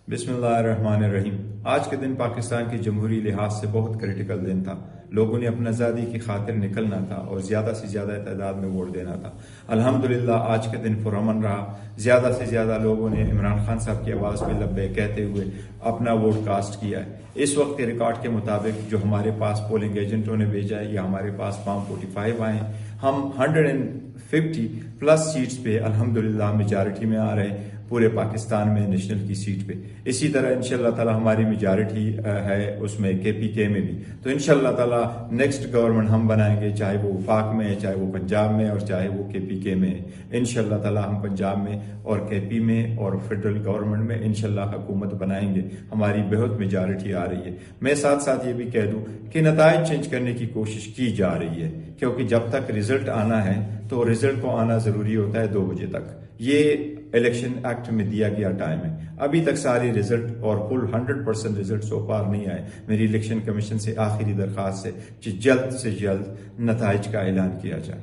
بسم اللہ الرحمن الرحیم۔ آج کے دن پاکستان کی جمہوری لحاظ سے بہت کریٹیکل دن تھا۔ لوگوں نے اپنا آزادی کی خاطر نکلنا تھا اور زیادہ سے زیادہ تعداد میں ووٹ دینا تھا۔ الحمدللہ آج کے دن پرامن رہا۔ زیادہ سے زیادہ لوگوں نے عمران خان صاحب کی آواز پہ لبیک کہتے ہوئے اپنا ووٹ کاسٹ کیا ہے۔ اس وقت کے ریکارڈ کے مطابق جو ہمارے پاس پولنگ ایجنٹوں نے بھیجا ہے یا ہمارے پاس فارم 45 آئے ہیں، ہم 150 پلس سیٹس پہ الحمدللہ میجارٹی میں آ رہے ہیں پورے پاکستان میں نیشنل کی سیٹ پہ۔ اسی طرح انشاءاللہ تعالی ہماری میجارٹی ہے اس میں KPK میں بھی، تو انشاءاللہ تعالی نیکسٹ گورنمنٹ ہم بنائیں گے، چاہے وہ وفاق میں ہے، چاہے وہ پنجاب میں اور چاہے وہ KPK میں ہے۔ انشاءاللہ تعالی ہم پنجاب میں اور KP میں اور فیڈرل گورنمنٹ میں انشاءاللہ حکومت بنائیں گے۔ ہماری بہت میجارٹی آ رہی ہے۔ میں ساتھ ساتھ یہ بھی کہہ دوں کہ نتائج چینج کرنے کی کوشش کی جا رہی ہے، کیونکہ جب تک رزلٹ آنا ہے تو رزلٹ کو آنا ضروری ہوتا ہے 2 بجے تک۔ یہ الیکشن ایکٹ میں دیا گیا ٹائم ہے۔ ابھی تک ساری رزلٹ اور فل 100% رزلٹ سو پار نہیں آئے۔ میری الیکشن کمیشن سے آخری درخواست ہے کہ جلد سے جلد نتائج کا اعلان کیا جائے۔